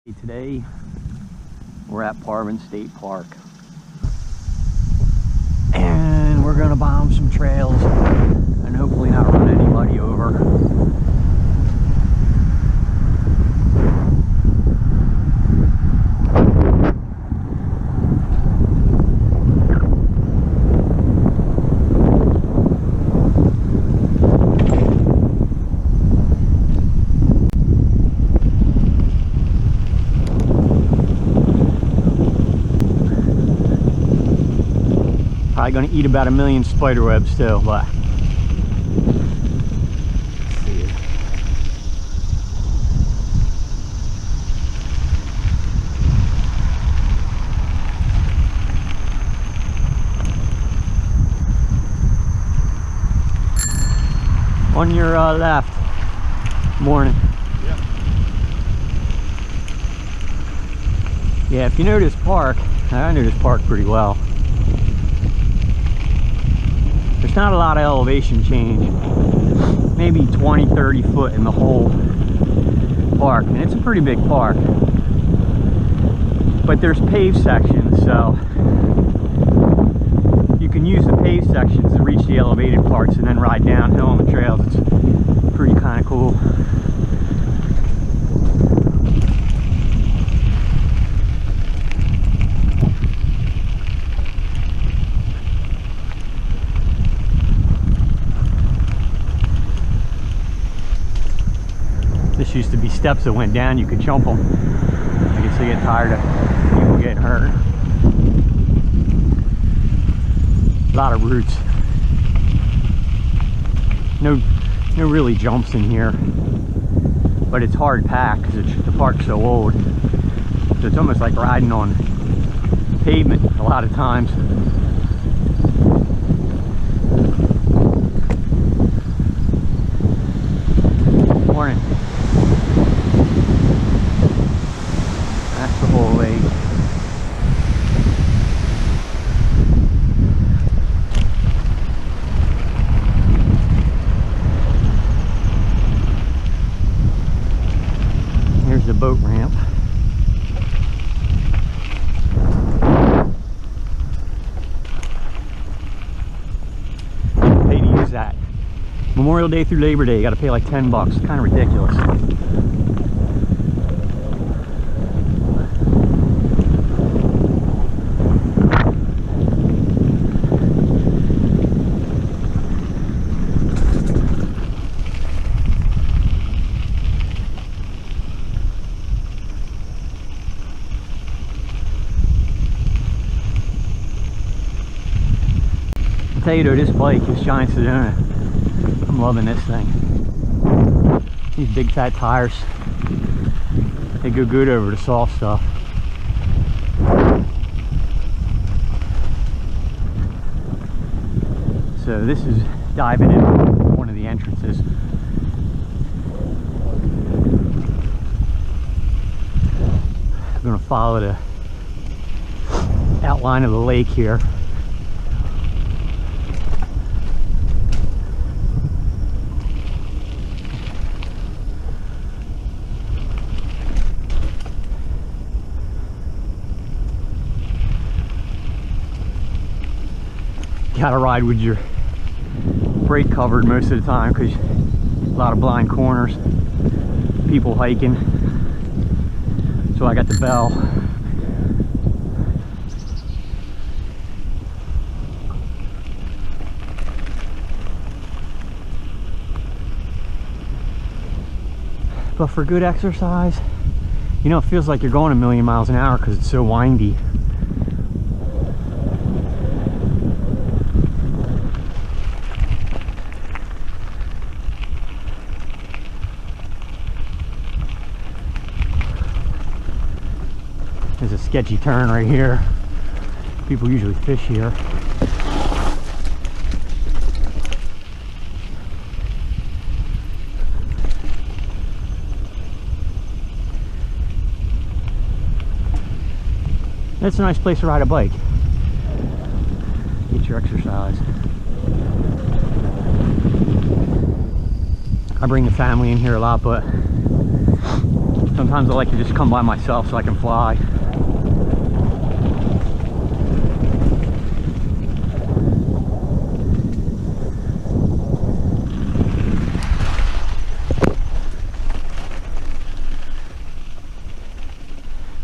Today we're at Parvin State Park and we're gonna bomb some trails and hopefully not run anybody over. Probably gonna eat about 1,000,000 spider webs still, but let's see it. On your left. Morning. Yeah. Yeah, if you know this park, I know this park pretty well. There's not a lot of elevation change, maybe 20-30 foot in the whole park, and it's a pretty big park, but there's paved sections, so you can use the paved sections to reach the elevated parts and then ride downhill on the trails. It's pretty kind of cool. This used to be steps that went down, you could jump them. I guess they get tired of people getting hurt. A lot of roots. No really jumps in here, but it's hard packed because the park's so old. So it's almost like riding on pavement a lot of times. Morning. That's the whole lake. Here's the boat ramp. Pay to use that. Memorial Day through Labor Day, you gotta pay like 10 bucks. Kind of ridiculous. I'll tell you though, this bike, this Giant Sedona, I'm loving this thing. These big fat tires, they go good over the soft stuff. So this is diving in one of the entrances. I'm going to follow the outline of the lake here. Gotta ride with your brake covered most of the time because a lot of blind corners, people hiking. So I got the bell. But for good exercise, you know, it feels like you're going 1,000,000 miles an hour because it's so windy. There's a sketchy turn right here. People usually fish here. It's a nice place to ride a bike. Get your exercise. I bring the family in here a lot, but Sometimes I like to just come by myself so I can fly.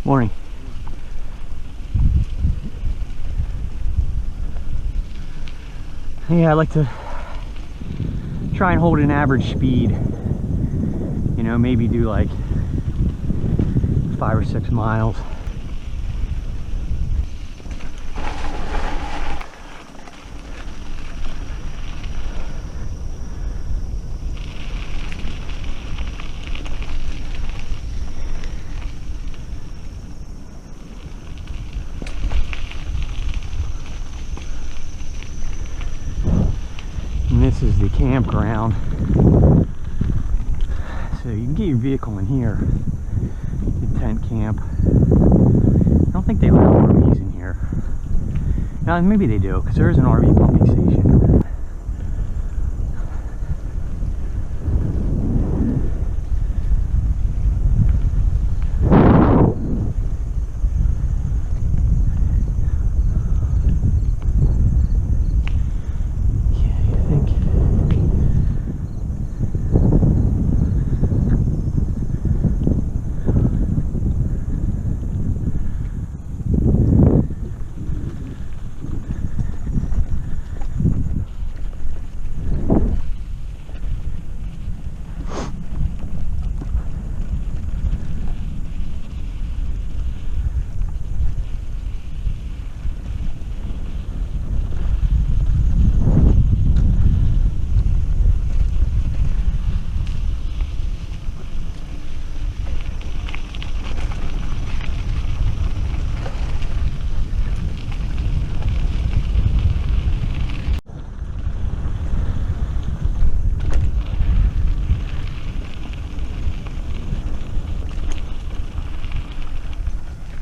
Morning. Yeah, I like to try and hold an average speed. You know, maybe do like 5 or 6 miles. And this is the campground. So you can get your vehicle in here, your tent camp. I don't think they allow RVs in here. Now maybe they do, because there is an RV pumping station.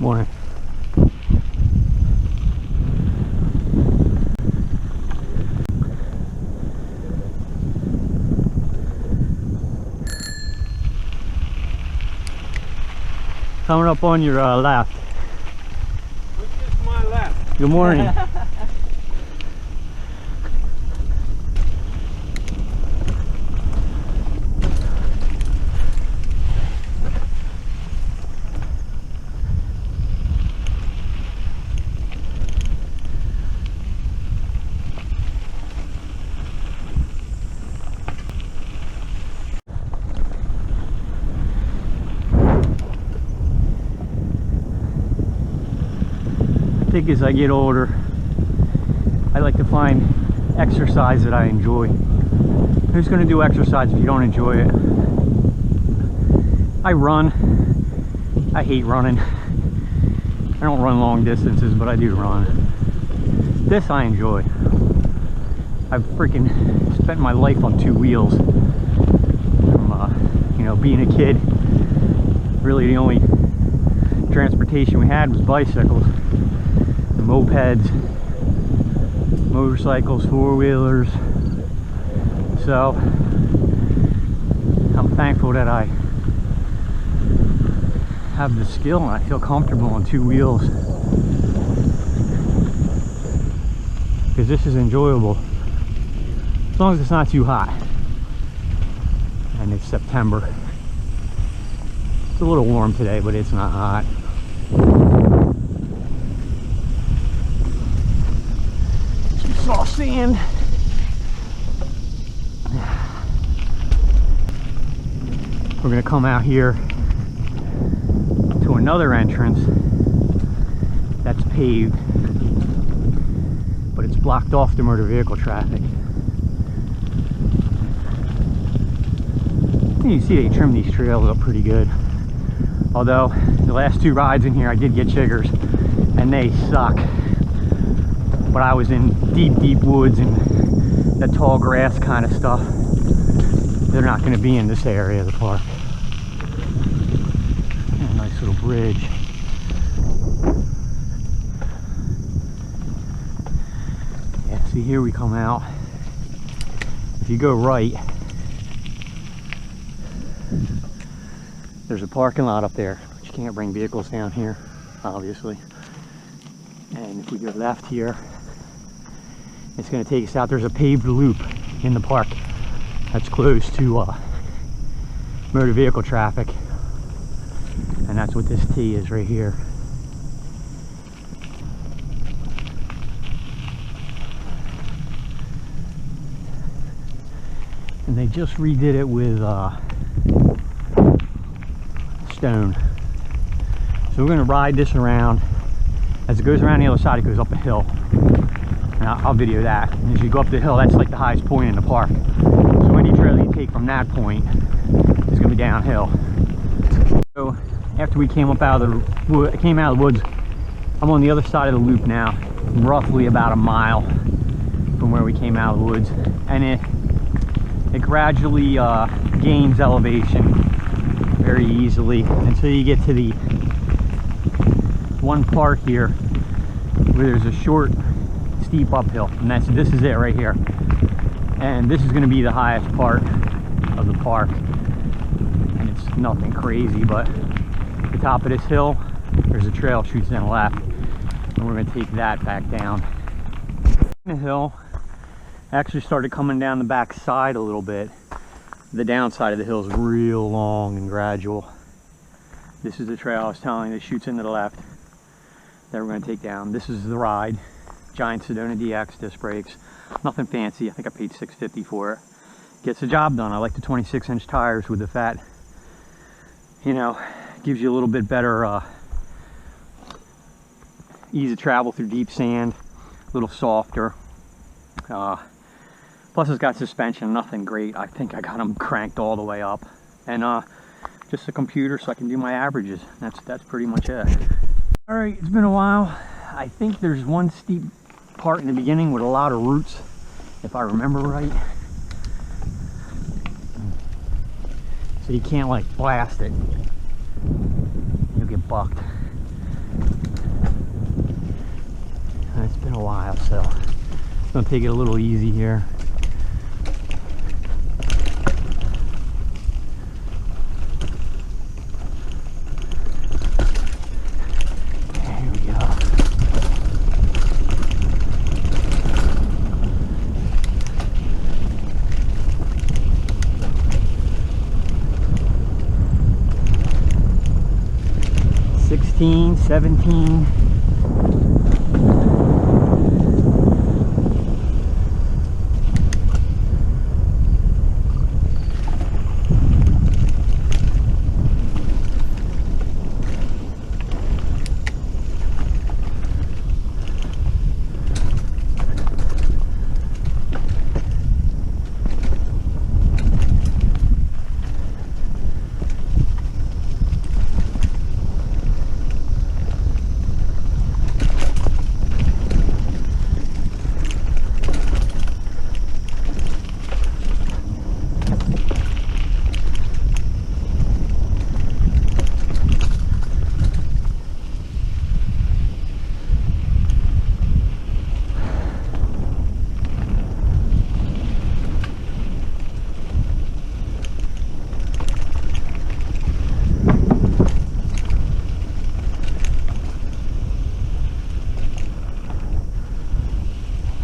Morning. Coming up on your left. Which is my left? Good morning. I think as I get older, I like to find exercise that I enjoy. Who's going to do exercise if you don't enjoy it? I run. I hate running. I don't run long distances, but I do run. This I enjoy. I've freaking spent my life on 2 wheels. From, you know, being a kid, really the only transportation we had was bicycles. Mopeds, motorcycles, 4-wheelers. So I'm thankful that I have the skill and I feel comfortable on 2 wheels, because this is enjoyable as long as it's not too hot. And it's September. It's a little warm today, but it's not hot. Soft sand. We're going to come out here to another entrance that's paved, but it's blocked off to motor vehicle traffic. You see they trim these trails up pretty good. Although the last 2 rides in here I did get chiggers and they suck. But I was in deep woods and that tall grass kind of stuff. They're not going to be in this area of the park. And a nice little bridge. Yeah, see, here we come out. If you go right, There's a parking lot up there, but you can't bring vehicles down here, obviously. And if we go left here, it's going to take us out. There's a paved loop in the park that's close to motor vehicle traffic, and that's what this T is right here. And they just redid it with stone. So we're going to ride this around. As it goes around the other side, it goes up a hill. And I'll video that. And as you go up the hill, that's like the highest point in the park. So any trail you take from that point is going to be downhill. So after we came up out of the woods, I'm on the other side of the loop now. I'm roughly about a mile from where we came out of the woods, and it gradually gains elevation very easily until you get to the one part here where there's a short steep uphill, and this is it right here. And this is going to be the highest part of the park, and it's nothing crazy, but at the top of this hill there's a trail that shoots down left, and we're going to take that back down. The hill actually started coming down the back side a little bit. The downside of the hill is real long and gradual. This is the trail I was telling you that shoots into the left that we're going to take down. This is the ride, GIANT Sedona DX disc brakes. Nothing fancy. I think I paid $6.50 for it. Gets the job done. I like the 26-inch tires with the fat. You know, gives you a little bit better ease of travel through deep sand, a little softer. Plus it's got suspension, nothing great. I think I got them cranked all the way up. And just a computer so I can do my averages. That's pretty much it. Alright, it's been a while. I think there's one steep part in the beginning with a lot of roots, if I remember right. So you can't like blast it. You'll get bucked. And it's been a while, so I'm gonna take it a little easy here. There we go. $16, $17.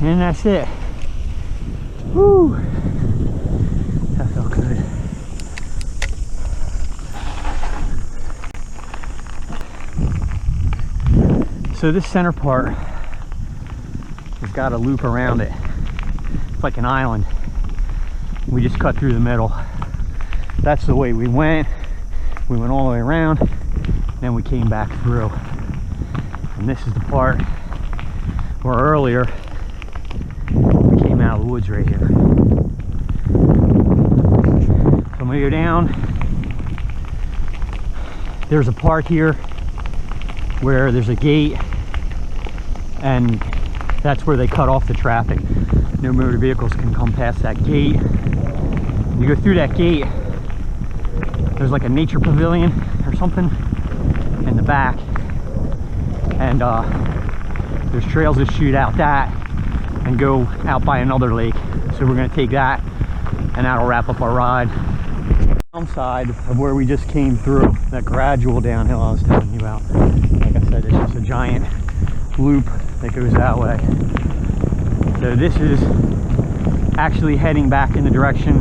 And that's it. Woo! That felt good. So this center part has got a loop around it. It's like an island. We just cut through the middle. That's the way we went. We went all the way around, then we came back through. And this is the part where earlier we came out of the woods right here. So I'm gonna go down. There's a part here where there's a gate, and that's where they cut off the traffic. No motor vehicles can come past that gate. When you go through that gate, there's like a nature pavilion or something in the back, and there's trails that shoot out that and go out by another lake. So we're going to take that, and that'll wrap up our ride. Downside of where we just came through, that gradual downhill I was telling you about. Like I said, it's just a giant loop that goes that way. So this is actually heading back in the direction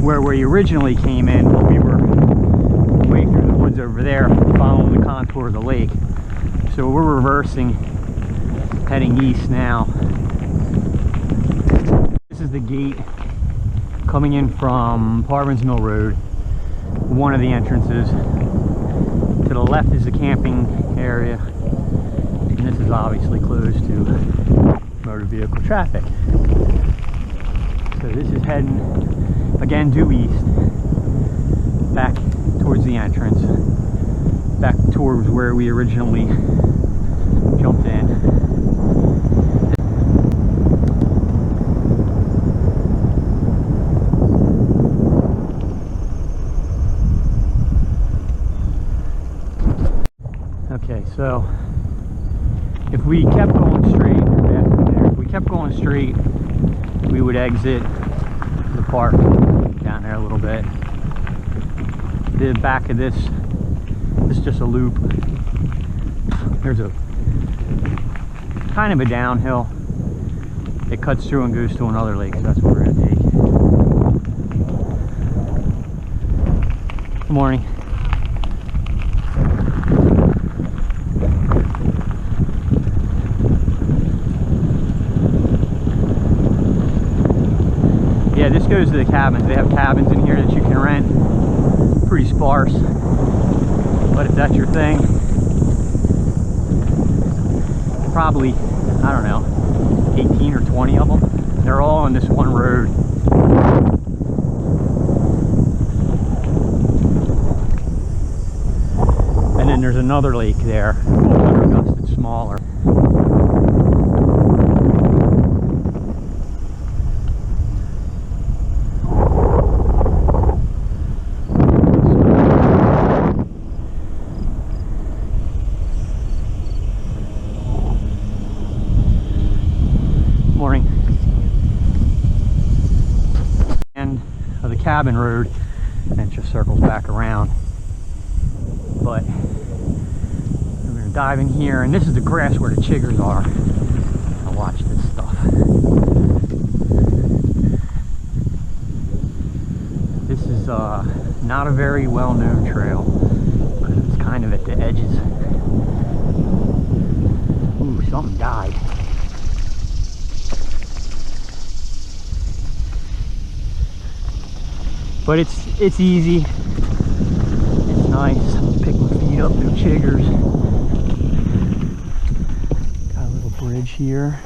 where we originally came in, but we were way through the woods over there following the contour of the lake. So we're reversing, heading east now. This is the gate coming in from Parvin's Mill Road, one of the entrances. To the left is the camping area, and this is obviously closed to motor vehicle traffic. So this is heading again due east, back towards the entrance, back towards where we originally jumped in. Okay, so if we kept going straight, if we kept going straight, we would exit the park down there a little bit. The back of this is just a loop. There's a kind of a downhill. It cuts through and goes to another lake, so that's what we're gonna take. Good morning. Yeah, this goes to the cabins. They have cabins in here that you can rent. Pretty sparse, but if that's your thing, probably, I don't know, 18 or 20 of them. They're all on this one road. And then there's another lake there, it's smaller. Cabin road, and it just circles back around. But we're gonna dive in here, and this is the grass where the chiggers are. Now watch this stuff. This is not a very well-known trail because it's kind of at the edges. Ooh, something died. But it's easy, it's nice. Pick my feet up, no chiggers. Got a little bridge here.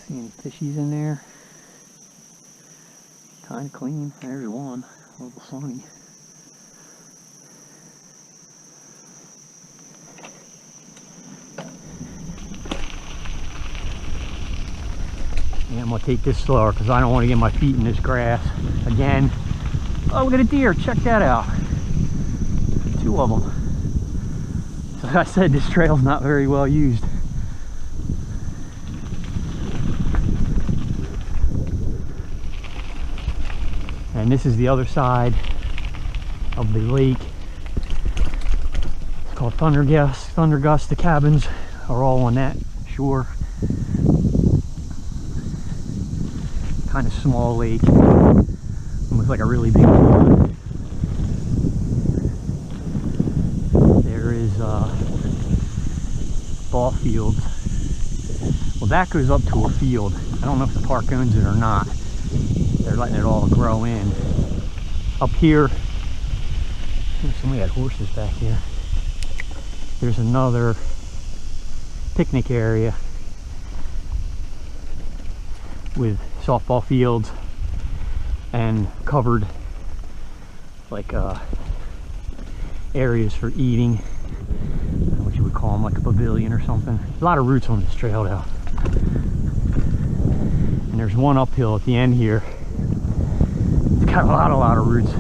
See any fishies in there? Kind of clean. There's one, a little funny. Yeah, I'm gonna take this slower because I don't want to get my feet in this grass again. Oh, we got a deer. Check that out. 2 of them. So like I said, this trail's not very well used. And this is the other side of the lake. It's called Thundergust. The cabins are all on that shore. Kind of small lake, almost like a really big pond. There is ball fields. Well, that goes up to a field. I don't know if the park owns it or not. They're letting it all grow in. Up here, somebody had horses back here. There's another picnic area with softball fields and covered like areas for eating, what you would call them, like a pavilion or something. A lot of routes on this trail though. And there's one uphill at the end here. It's got a lot of routes.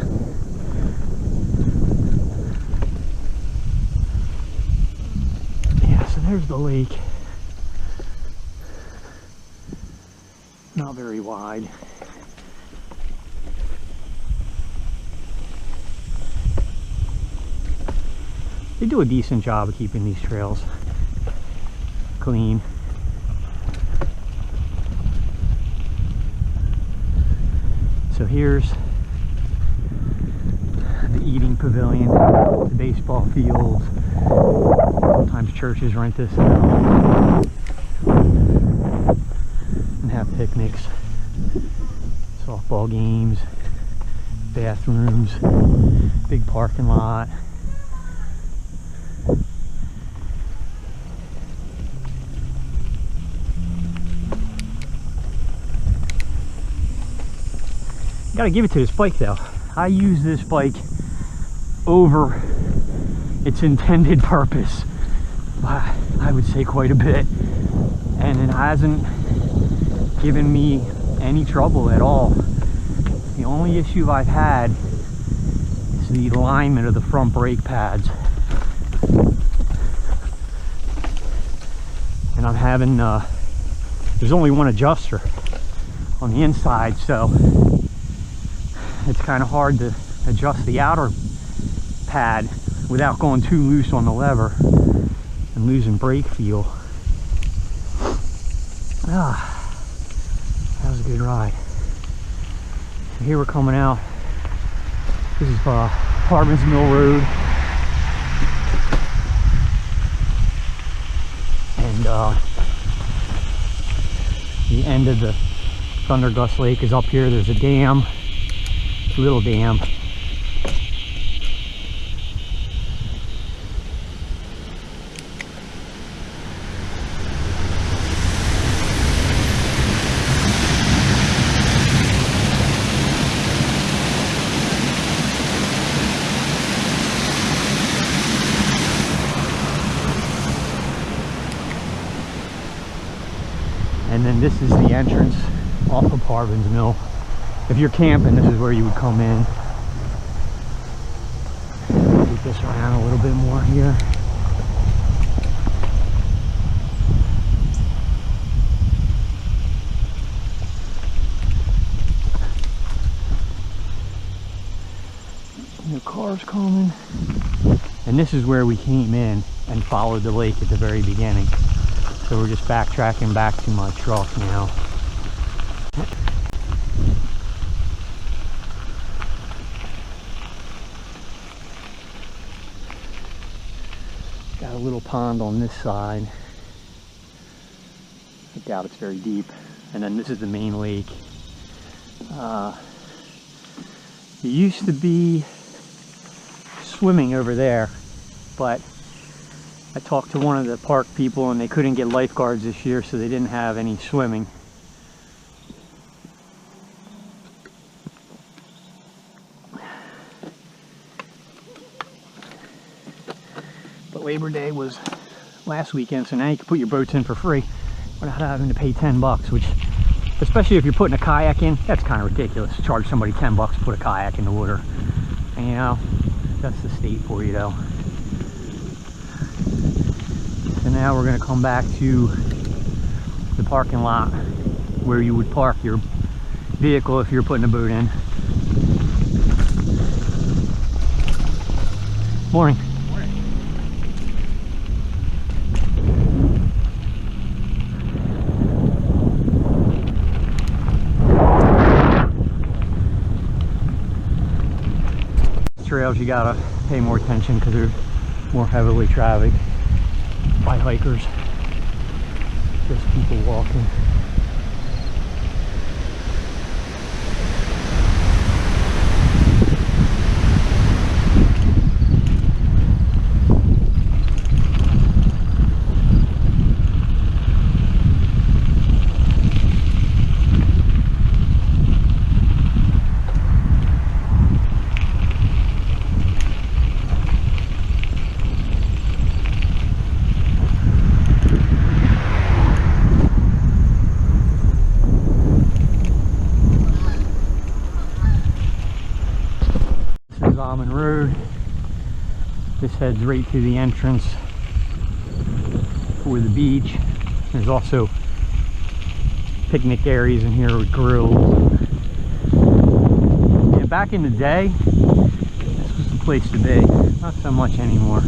Yeah, so there's the lake. Not very wide. They do a decent job of keeping these trails clean. So here's the eating pavilion, the baseball fields. Sometimes churches rent this out and have picnics, softball games, bathrooms, big parking lot. Gotta give it to this bike though. I use this bike over its intended purpose, I would say quite a bit, and it hasn't given me any trouble at all. The only issue I've had is the alignment of the front brake pads, and I'm having there's only one adjuster on the inside, so it's kind of hard to adjust the outer pad without going too loose on the lever and losing brake feel. That was a good ride. So here we're coming out. This is Parvin's Mill Road, and the end of the Thunder Gust Lake is up here. There's a dam, little dam. And then this is the entrance off of Parvin's Mill. If you're camping, this is where you would come in. Move this around a little bit more here. The car's coming. And this is where we came in and followed the lake at the very beginning. So we're just backtracking back to my truck now. Got a little pond on this side. I doubt it's very deep. And then this is the main lake. It used to be swimming over there, but I talked to one of the park people and they couldn't get lifeguards this year, so they didn't have any swimming. But Labor Day was last weekend, so now you can put your boats in for free without having to pay 10 bucks, which, especially if you're putting a kayak in, that's kind of ridiculous to charge somebody 10 bucks to put a kayak in the water. And, you know, that's the state for you though. So now we're going to come back to the parking lot where you would park your vehicle if you're putting a boat in. Morning. Trails you gotta pay more attention because they're more heavily trafficked by hikers. There's people walking. Almond Road. This heads right to the entrance for the beach. There's also picnic areas in here with grills. And back in the day, this was the place to be. Not so much anymore.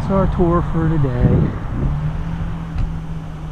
That's our tour for today.